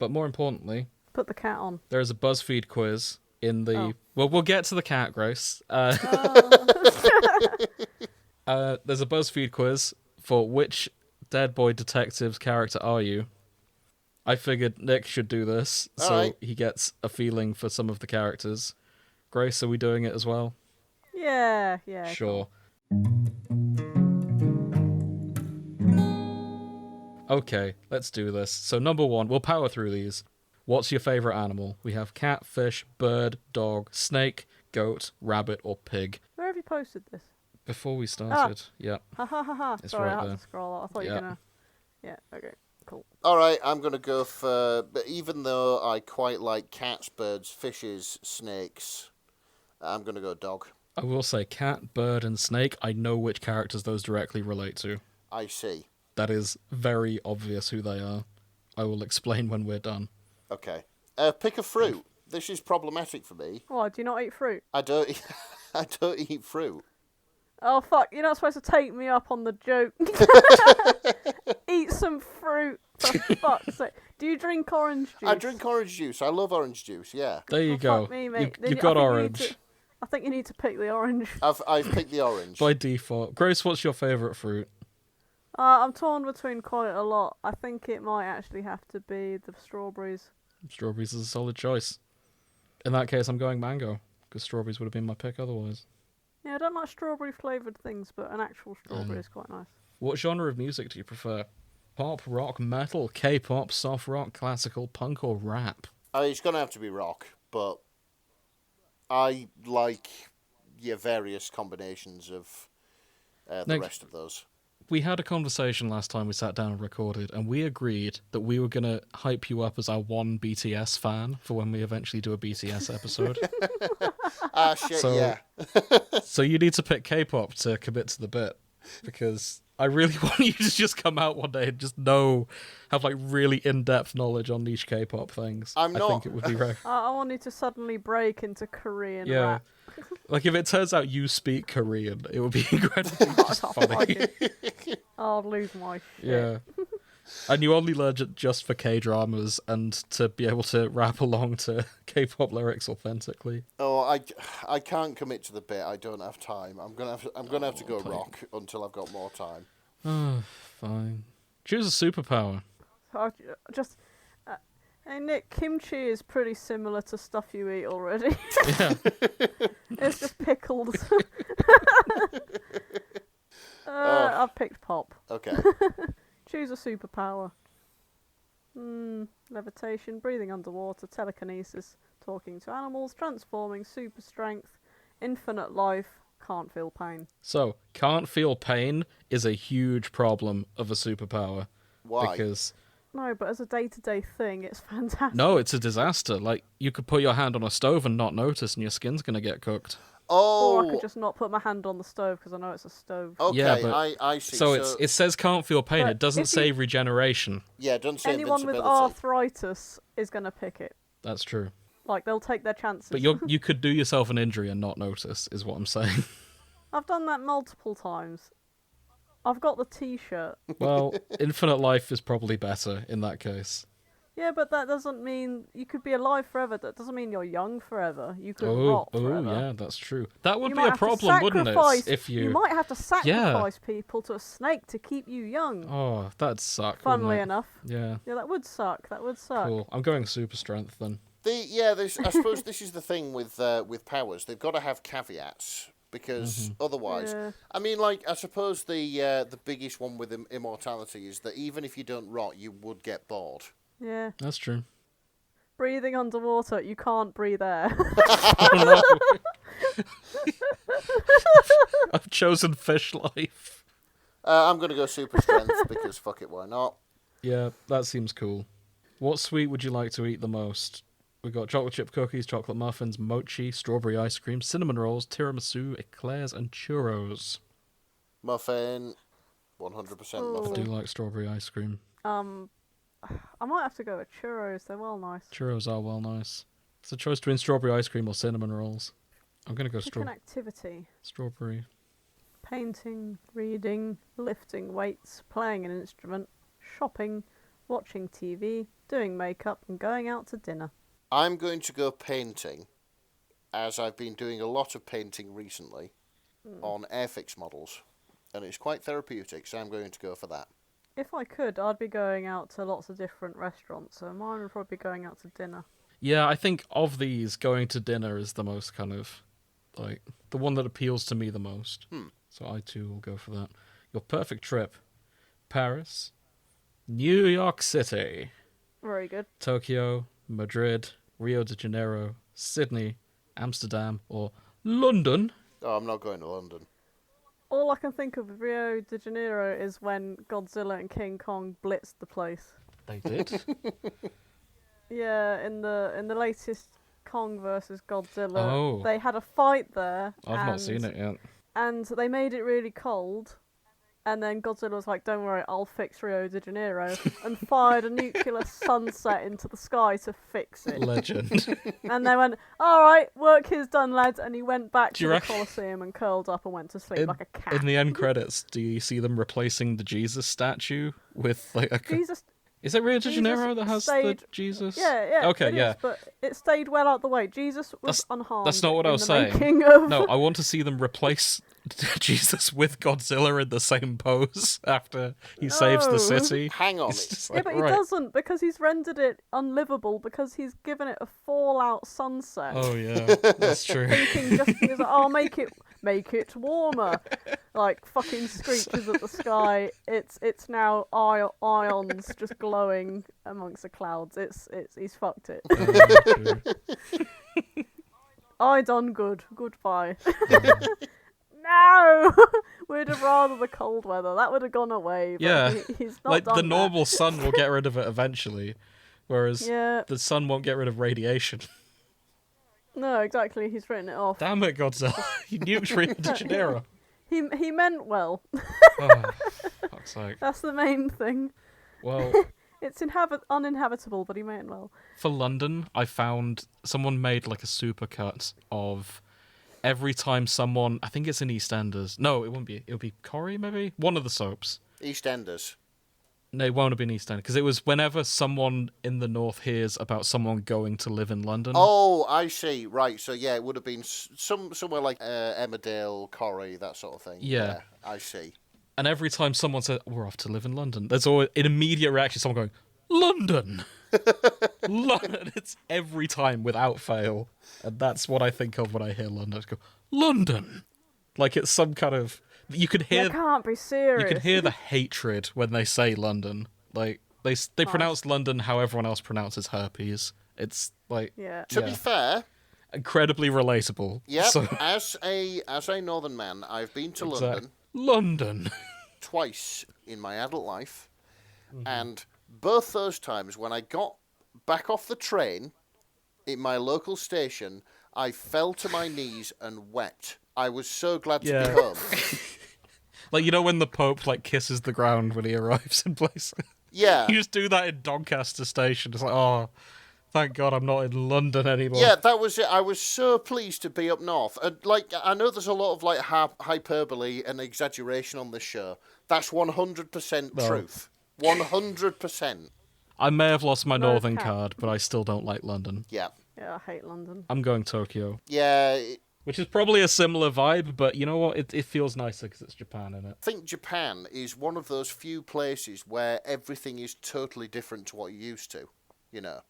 But more importantly, Put the cat on. there is a BuzzFeed quiz in the... Oh. Well, we'll get to the cat, Grace. There's a BuzzFeed quiz for which Dead Boy Detective's character are you? I figured Nick should do this, so he gets a feeling for some of the characters. Grace, are we doing it as well? Yeah. Sure. Cool. Okay, let's do this. So number 1, we'll power through these. What's your favourite animal? We have cat, fish, bird, dog, snake, goat, rabbit, or pig. Where have you posted this? Before we started, yeah. Ha. It's Sorry, right I had there. to scroll out. I thought you were going to... Yeah, okay, cool. All right, I'm going to go for... But even though I quite like cats, birds, fishes, snakes, I'm going to go dog. I will say cat, bird, and snake, I know which characters those directly relate to. I see. That is very obvious who they are. I will explain when we're done. Okay. Pick a fruit. This is problematic for me. Why, do you not eat fruit? I don't eat fruit. Oh, fuck, you're not supposed to take me up on the joke. Eat some fruit, for fuck's sake. Do you drink orange juice? I drink orange juice. I love orange juice, yeah. There you go. Fuck me, mate. You've got orange. I think you need to pick the orange. I've picked the orange. By default. Grace, what's your favourite fruit? I'm torn between quite a lot. I think it might actually have to be the strawberries. Strawberries is a solid choice. In that case, I'm going mango, because strawberries would have been my pick otherwise. Yeah, I don't like strawberry-flavoured things, but an actual strawberry is quite nice. What genre of music do you prefer? Pop, rock, metal, K-pop, soft rock, classical, punk, or rap? It's going to have to be rock, but I like various combinations of the rest of those. We had a conversation last time we sat down and recorded, and we agreed that we were going to hype you up as our one BTS fan for when we eventually do a BTS episode. Shit, yeah. So you need to pick K-pop to commit to the bit, because I really want you to just come out one day and just have like really in-depth knowledge on niche K-pop things. I think it would be very... I wanted to suddenly break into Korean rap. Like, if it turns out you speak Korean, it would be incredibly just funny. I'll lose my shit. Yeah. And you only learn it just for K-dramas and to be able to rap along to K-pop lyrics authentically. Oh, I can't commit to the bit. I don't have time. I'm gonna have to go rock until I've got more time. Oh, fine. Choose a superpower. Hey Nick, kimchi is pretty similar to stuff you eat already. Yeah. It's just pickled. I've picked pop. Okay. Choose a superpower. Levitation, breathing underwater, telekinesis, talking to animals, transforming, super strength, infinite life, can't feel pain. So, can't feel pain is a huge problem of a superpower. Why? Because... No, but as a day-to-day thing, it's fantastic. No, it's a disaster. Like, you could put your hand on a stove and not notice, and your skin's going to get cooked. Oh. Or I could just not put my hand on the stove because I know it's a stove. Okay, yeah, but, I see. So it says can't feel pain. It doesn't say you, regeneration. Yeah, it doesn't say anyone with invincibility. arthritis is going to pick it. That's true. Like, they'll take their chances. But you could do yourself an injury and not notice, is what I'm saying. I've done that multiple times. I've got the T-shirt. Well, infinite life is probably better in that case. Yeah, but that doesn't mean you could be alive forever. That doesn't mean you're young forever. You could rot forever. Oh, yeah, that's true. That would you be might a have to problem, wouldn't it? If you might have to sacrifice people to a snake to keep you young. Oh, that'd suck. Funnily enough. Yeah. Yeah, that would suck. That would suck. Cool. I'm going super strength then. I suppose this is the thing with powers. They've got to have caveats. Because otherwise, I mean, like, I suppose the biggest one with immortality is that even if you don't rot, you would get bored. Yeah. That's true. Breathing underwater, you can't breathe air. Oh, no. I've chosen fish life. I'm going to go super strength because fuck it, why not? Yeah, that seems cool. What sweet would you like to eat the most? We've got chocolate chip cookies, chocolate muffins, mochi, strawberry ice cream, cinnamon rolls, tiramisu, eclairs, and churros. Muffin. 100% Ooh. muffin. I do like strawberry ice cream. I might have to go with churros. They're well nice. Churros are well nice. It's a choice between strawberry ice cream or cinnamon rolls. I'm going to go Pick an activity. strawberry. Painting, reading, lifting weights, playing an instrument, shopping, watching TV, doing makeup, and going out to dinner. I'm going to go painting, as I've been doing a lot of painting recently on Airfix models, and it's quite therapeutic, so I'm going to go for that. If I could, I'd be going out to lots of different restaurants, so mine would probably be going out to dinner. Yeah, I think of these, going to dinner is the most kind of, like, the one that appeals to me the most. So I too will go for that. Your perfect trip: Paris, New York City, Very good. Tokyo, Madrid, Rio de Janeiro, Sydney, Amsterdam, or London. Oh, I'm not going to London. All I can think of with Rio de Janeiro is when Godzilla and King Kong blitzed the place. They did? Yeah, in the latest Kong versus Godzilla, Oh. they had a fight there. I've not seen it yet. And they made it really cold. And then Godzilla was like, "Don't worry, I'll fix Rio de Janeiro," and fired a nuclear sunset into the sky to fix it. Legend. And they went, "All right, work is done, lads." And he went back to you the reckon- Colosseum and curled up and went to sleep like a cat. In the end credits, do you see them replacing the Jesus statue with, like, a... Jesus, Is it Rio de Jesus Janeiro that has stayed- the Jesus? yeah. Okay, it yeah. is, but it stayed well out the way. Jesus was That's- unharmed. that's not what I in was the saying. making of- No, I want to see them replace Jesus with Godzilla in the same pose after he saves the No. city. Hang on. It's just Yeah, like, but he right. doesn't, because he's rendered it unlivable because he's given it a fallout sunset. Oh, yeah, that's true. Thinking just he's like, "Oh, make it warmer," like fucking screeches at the sky. It's now ions just glowing amongst the clouds. He's fucked it. True. I done good. Goodbye. No, we'd have rather the cold weather. That would have gone away. But Yeah, he's not like, done the that. normal sun will get rid of it eventually, whereas Yeah, the sun won't get rid of radiation. no, exactly. He's written it off. Damn it, Godzilla. You nuked Rio de Janeiro. He meant well. Oh, fuck's sake. That's the main thing. Well, It's uninhabitable, but he meant well. for London, I found someone made like a supercut of every time someone, I think it's in EastEnders. No, it won't be. It'll be Corrie, maybe? One of the soaps. EastEnders. No, it won't have been EastEnders, because it was whenever someone in the north hears about someone going to live in London. Oh, I see. Right. So yeah, it would have been somewhere like Emmerdale, Corrie, that sort of thing. Yeah. I see. And every time someone says, we're off to live in London, there's always an immediate reaction, someone going, London! London! It's every time without fail. And that's what I think of when I hear London. I just go, London! Like it's some kind of... You could hear... You can't be serious. You can hear the hatred when they say London. Like, they pronounce London how everyone else pronounces herpes. It's, like, Yeah. To be fair, incredibly relatable. yep, So, as a northern man, I've been to London London! twice in my adult life, and both those times when I got back off the train in my local station, I fell to my knees and wept. I was so glad to Yeah. be home. Like, you know when the Pope, like, kisses the ground when he arrives in place? Yeah. You just do that in Doncaster Station. It's like, oh, thank God I'm not in London anymore. Yeah, that was it. I was so pleased to be up north. And, like, I know there's a lot of, like, hyperbole and exaggeration on this show. That's 100% No. truth. 100%. I may have lost my No northern cap. card, but I still don't like London. Yeah. Yeah, I hate London. I'm going Tokyo. Yeah, Which is probably a similar vibe, but you know what? It feels nicer because it's Japan, innit? I think Japan is one of those few places where everything is totally different to what you're used to, you know?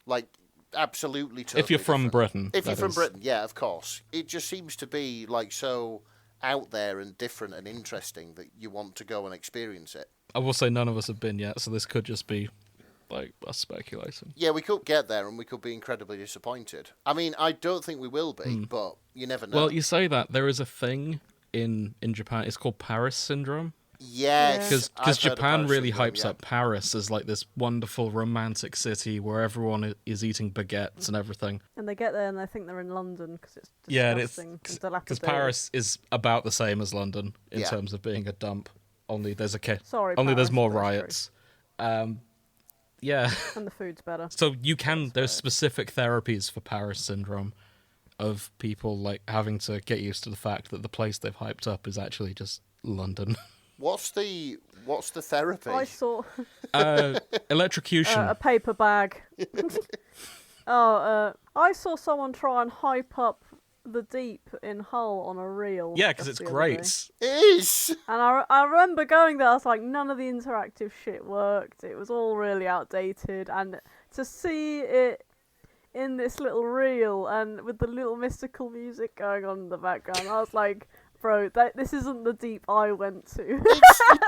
Like, absolutely totally If you're from different. Britain. If you're that from is. Britain, yeah, of course. It just seems to be, like, so out there and different and interesting that you want to go and experience it. I will say none of us have been yet, so this could just be, like, us speculating. Yeah, we could get there and we could be incredibly disappointed. I mean, I don't think we will be, but you never know. Well, you say that. There is a thing in Japan. It's called Paris Syndrome. yes, Because I've heard of Japan Paris really syndrome, hypes yeah. up Paris as, like, this wonderful romantic city where everyone is eating baguettes and everything. And they get there and they think they're in London because it's Yeah, and it's disgusting and because dilapidated. Paris is about the same as London in Yeah. terms of being a dump. Only there's Sorry, only there's Paris, more that's true. riots. Yeah. And the food's better. So there's specific therapies for Paris syndrome of people like having to get used to the fact that the place they've hyped up is actually just London. What's the What's the therapy? I saw Electrocution. a paper bag. I saw someone try and hype up the Deep in Hull on a reel. Yeah, because it's great. It is! And I remember going there, I was like, none of the interactive shit worked. It was all really outdated. And to see it in this little reel and with the little mystical music going on in the background, I was like, bro, this isn't the Deep I went to. You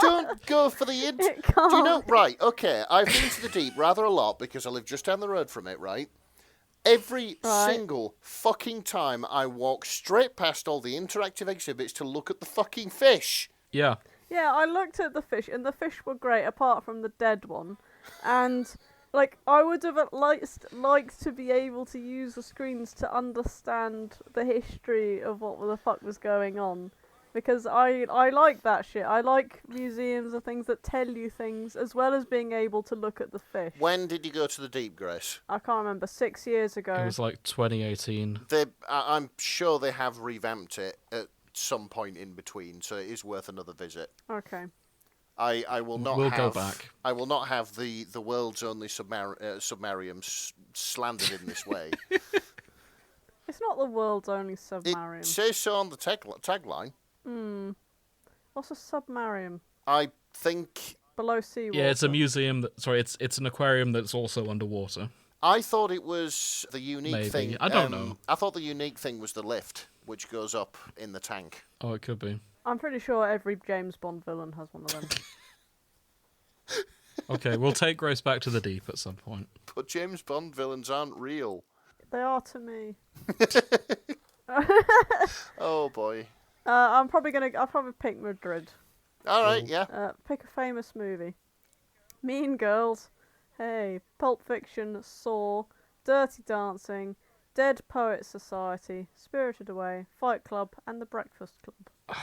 don't go for the It can't. Do you know? Right, okay, I've been to the Deep rather a lot because I live just down the road from it, right? Every single fucking time I walk straight past all the interactive exhibits to look at the fucking fish. Yeah. Yeah, I looked at the fish, and the fish were great, apart from the dead one. And, like, I would have at least liked to be able to use the screens to understand the history of what the fuck was going on. Because I like that shit. I like museums and things that tell you things, as well as being able to look at the fish. When did you go to the Deep, Grace? I can't remember, 6 years ago. It was like 2018. I'm sure they have revamped it at some point in between, so it is worth another visit. Okay. I will not We'll have... go back. I will not have the world's only submarium slandered in this way. It's not the world's only submarine. It says so on the tagline. What's a submarine? I think... Below seawater. Yeah, it's a museum it's an aquarium that's also underwater. I thought it was the unique thing. I don't know. I thought the unique thing was the lift, which goes up in the tank. Oh, it could be. I'm pretty sure every James Bond villain has one of them. Okay, we'll take Grace back to the Deep at some point. But James Bond villains aren't real. They are to me. Oh boy. I'll probably pick Madrid. All right, yeah. Pick a famous movie. Mean Girls. Hey, Pulp Fiction, Saw, Dirty Dancing, Dead Poets Society, Spirited Away, Fight Club, and The Breakfast Club.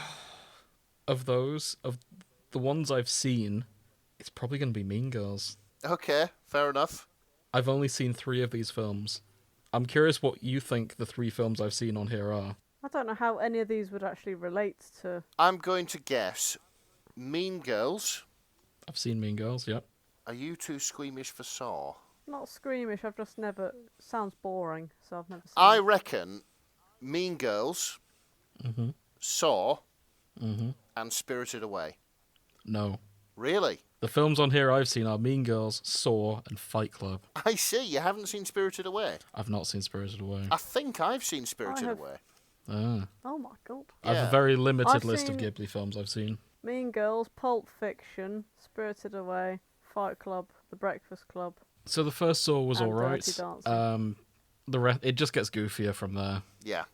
Of the ones I've seen, it's probably going to be Mean Girls. Okay, fair enough. I've only seen 3 of these films. I'm curious what you think the 3 films I've seen on here are. I don't know how any of these would actually relate to... I'm going to guess Mean Girls. I've seen Mean Girls, yep. Are you too squeamish for Saw? Not squeamish, I've just never... Sounds boring, so I've never seen I it. reckon Mean Girls, Saw, and Spirited Away. No. Really? The films on here I've seen are Mean Girls, Saw, and Fight Club. I see, you haven't seen Spirited Away. I've not seen Spirited Away. I think I've seen Spirited have. Away. Ah. Oh my god. I have Yeah. a very limited I've list of seen- Ghibli films I've seen. Mean Girls, Pulp Fiction, Spirited Away, Fight Club, The Breakfast Club. So the first Saw was And alright. Dirty Dancing. It just gets goofier from there. Yeah.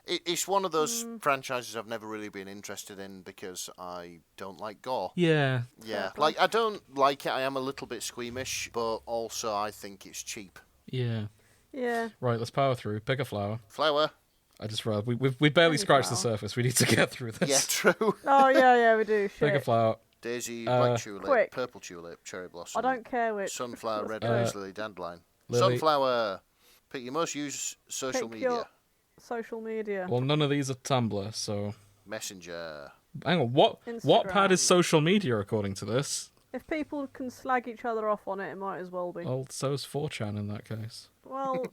It's one of those franchises I've never really been interested in because I don't like gore. Yeah. Yeah, Fair like I don't like it. I am a little bit squeamish, but also I think it's cheap. Yeah. Yeah. Right, let's power through. Pick a flower. Flower. I just realized we barely Any scratched the flower. surface. We need to get through this. Yeah, true. Oh yeah, we do. Pick a Shit. flower. Daisy, black tulip, Quick. purple tulip, cherry blossom. I don't care which. Sunflower, red Let's rose, lily, dandelion. Lily. Sunflower. Pick your most used social Pick media. your social media. Well, none of these are Tumblr, so Messenger. hang on. What Instagram. pad is social media according to this? If people can slag each other off on it, it might as well be. Well, so's 4chan in that case. Well,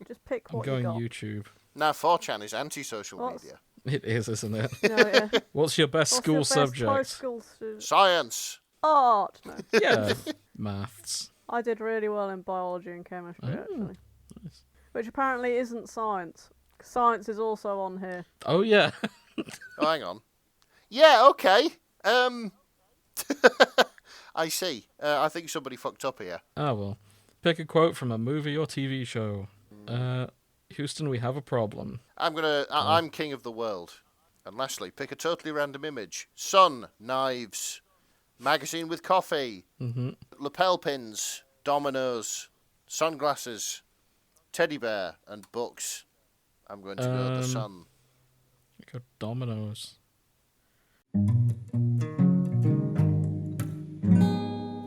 just pick I'm what going you got. YouTube. Now 4chan is anti-social What's- media. It is, isn't it? No, yeah. What's your best What's school your best subject? high school student? Science. Art. No. Yeah, maths. I did really well in biology and chemistry, Oh, actually. nice. Which apparently isn't science. Science is also on here. Oh yeah. Oh, hang on. Yeah, okay. I see. I think somebody fucked up here. Ah well. Pick a quote from a movie or TV show. Houston, we have a problem. I'm king of the world. And lastly, pick a totally random image. Sun, knives, magazine with coffee, lapel pins, dominoes, sunglasses, teddy bear, and books. I'm going to go the sun. Go dominoes.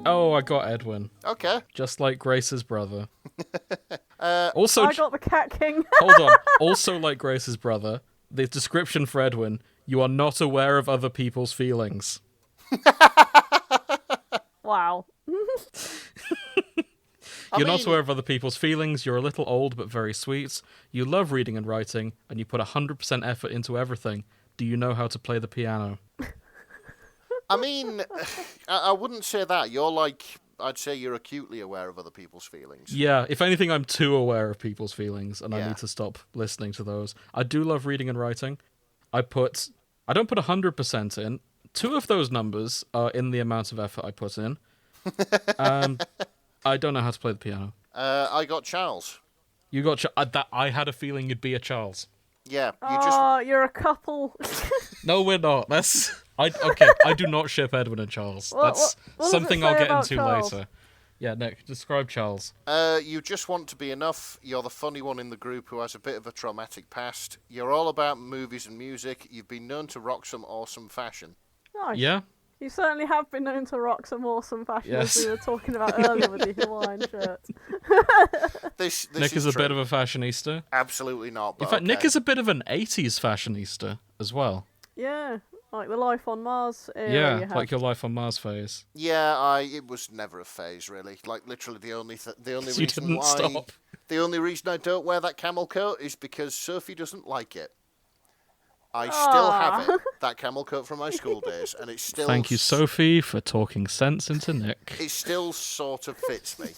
Oh, I got Edwin. Okay. Just like Grace's brother. Also, I got the Cat King. hold on. Also like Grace's brother, the description for Edwin, you are not aware of other people's feelings. Wow. You're not aware of other people's feelings, you're a little old but very sweet, you love reading and writing, and you put 100% effort into everything. Do you know how to play the piano? I mean, I wouldn't say that. You're like, I'd say you're acutely aware of other people's feelings. Yeah, if anything, I'm too aware of people's feelings, and I need to stop listening to those. I do love reading and writing. I don't put 100% in. 2 of those numbers are in the amount of effort I put in. I don't know how to play the piano. I got Charles. You got that. I had a feeling you'd be a Charles. Yeah, You're a couple. No, we're not. Okay. I do not ship Edwin and Charles. That's what something does it I'll say get about into Charles? later. Yeah, Nick, describe Charles. You just want to be enough. You're the funny one in the group who has a bit of a traumatic past. You're all about movies and music. You've been known to rock some awesome fashion. Nice. Yeah. You certainly have been known to rock some awesome fashion, Yes. as we were talking about earlier with the Hawaiian shirts. This Nick is a true. bit of a fashionista. Absolutely not. But In fact, okay. Nick is a bit of an 80s fashionista as well. Yeah, like the Life on Mars era you Yeah, had. like your Life on Mars phase. Yeah, it was never a phase really. Like literally the only You reason didn't why stop. the only reason I don't wear that camel coat is because Sophie doesn't like it. I still have it, that camel coat from my school days, and it's still. Thank you, Sophie, for talking sense into Nick. It still sort of fits me.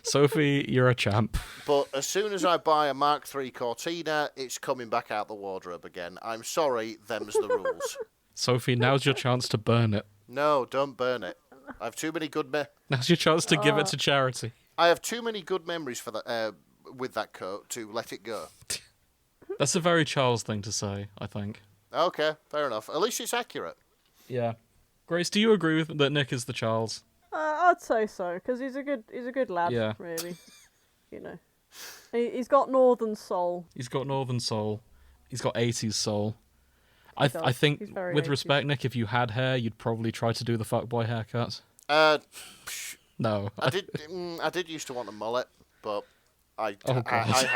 Sophie, you're a champ. But as soon as I buy a Mark III Cortina, it's coming back out the wardrobe again. I'm sorry, them's the rules. Sophie, now's your chance to burn it. No, don't burn it. I have too many good Now's your chance to give it to charity. I have too many good memories for that with that coat to let it go. That's a very Charles thing to say, I think. Okay, fair enough. At least it's accurate. Yeah. Grace, do you agree with that Nick is the Charles? I'd say so, because he's a good lad, Yeah. really. You know, he's got northern soul. He's got northern soul. He's got 80s soul. I does. think, He's very with 80s. respect, Nick, if you had hair, you'd probably try to do the fuckboy haircut. No. I did used to want a mullet, but I Oh, God.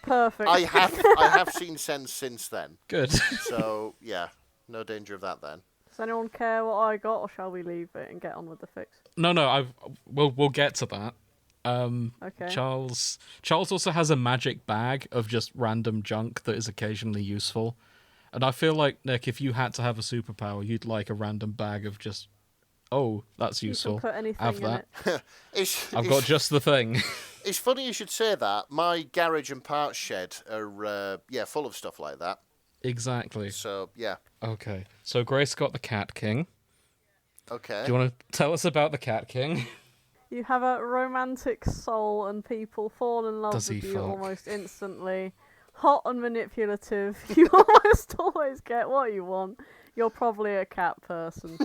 Perfect. I have seen sense since then. Good. So yeah, no danger of that then. Does anyone care what I got, or shall we leave it and get on with the fix? No, we'll get to that. Okay. Charles also has a magic bag of just random junk that is occasionally useful. And I feel like, Nick, if you had to have a superpower, you'd like a random bag of just, oh, that's useful. You can put anything Have in that. it. I've got just the thing. It's funny you should say that. My garage and parts shed are full of stuff like that. Exactly. So yeah. Okay. So Grace got the Cat King. Okay. Do you want to tell us about the Cat King? You have a romantic soul, and people fall in love Does he with you fuck? almost instantly. Hot and manipulative. You almost always get what you want. You're probably a cat person.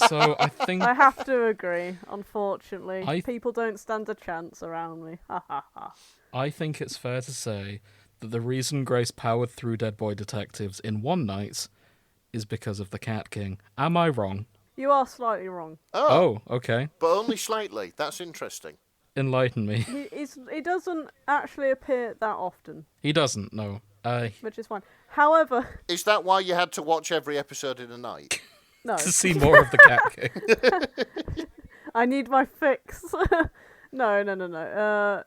So I think I have to agree, unfortunately. I- People don't stand a chance around me. Ha ha ha. I think it's fair to say that the reason Grace powered through Dead Boy Detectives in one night is because of the Cat King. Am I wrong? You are slightly wrong. Oh, okay. But only slightly. That's interesting. Enlighten me. He doesn't actually appear that often, He doesn't, no. which is fine. However, Is that why you had to watch every episode in a night? no. To see more of the Cat King. I need my fix. No.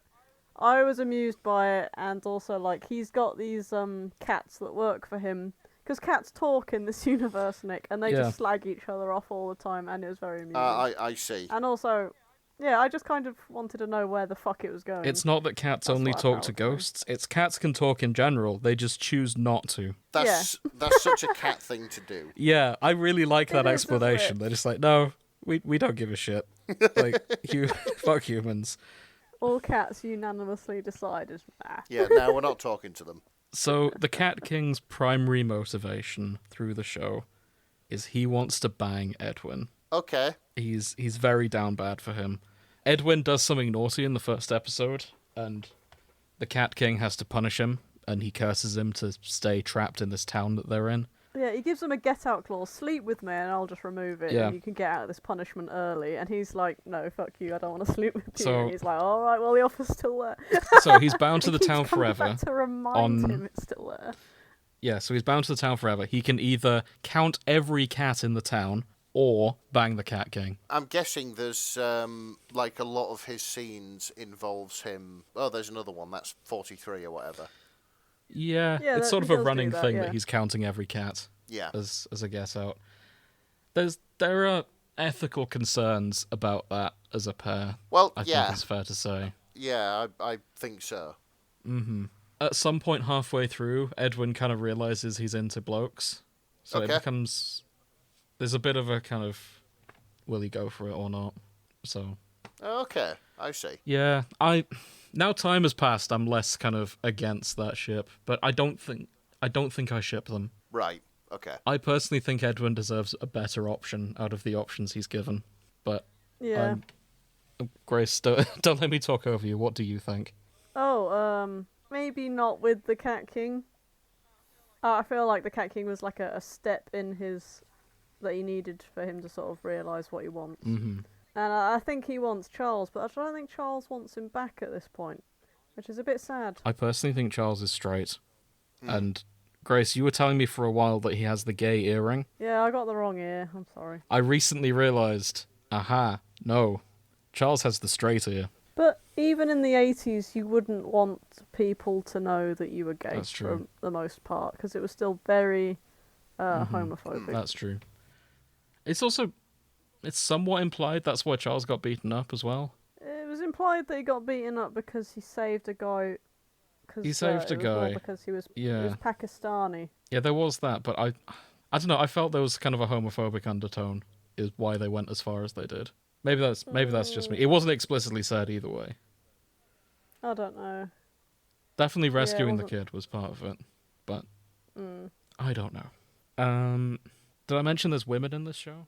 I was amused by it, and also, like, he's got these cats that work for him. Because cats talk in this universe, Nick, and they Yeah. just slag each other off all the time, and it was very amusing. I see. And also, yeah, I just kind of wanted to know where the fuck it was going. It's not that cats That's only what I talk to powered through. ghosts. It's cats can talk in general. They just choose not to. That's such a cat thing to do. Yeah, I really like that It is, isn't explanation. it? They're just like, no, we don't give a shit. Like, fuck humans. All cats unanimously decided, nah. Yeah, now we're not talking to them. So the Cat King's primary motivation through the show is he wants to bang Edwin. Okay. He's very down bad for him. Edwin does something naughty in the first episode, and the Cat King has to punish him, and he curses him to stay trapped in this town that they're in. Yeah, he gives him a get-out clause. Sleep with me, and I'll just remove it, Yeah. and you can get out of this punishment early. And he's like, "No, fuck you. I don't want to sleep with you." So- And he's like, "All right, well, the offer's still there." So he's bound to the He keeps town coming forever. back to remind on- him it's still there. Yeah, so he's bound to the town forever. He can either count every cat in the town, or bang the Cat King. I'm guessing there's like a lot of his scenes involves him. Oh, there's another one. That's 43 or whatever. Yeah, Yeah, it's sort he of a does do running that, thing yeah. that he's counting every cat Yeah. as a get out. There are ethical concerns about that as a pair. Well, I yeah. think it's fair to say. Yeah, I think so. At some point halfway through, Edwin kind of realizes he's into blokes. So Okay. it becomes... There's a bit of a kind of... Will he go for it or not? So... Okay, I see. Yeah, now time has passed, I'm less kind of against that ship, but I don't think I ship them. Right, okay. I personally think Edwin deserves a better option out of the options he's given. But Yeah. Grace, don't let me talk over you. What do you think? Maybe not with the Cat King. I feel like the Cat King was like a step in his that he needed for him to sort of realise what he wants. Mm-hmm. And I think he wants Charles, but I don't think Charles wants him back at this point, which is a bit sad. I personally think Charles is straight. And Grace, you were telling me for a while that he has the gay earring. Yeah, I got the wrong ear. I'm sorry. I recently realised, no, Charles has the straight ear. But even in the 80s, you wouldn't want people to know that you were gay. That's true. For the most part, because it was still very homophobic. That's true. It's somewhat implied that's why Charles got beaten up as well. It was implied that he got beaten up because he saved a guy. He saved a guy. Because he was Yeah. Pakistani. Yeah, there was that, but I don't know. I felt there was kind of a homophobic undertone is why they went as far as they did. Maybe that's just me. It wasn't explicitly said either way. I don't know. Definitely Yeah, it rescuing the wasn't- kid was part of it, but I don't know. Did I mention there's women in this show?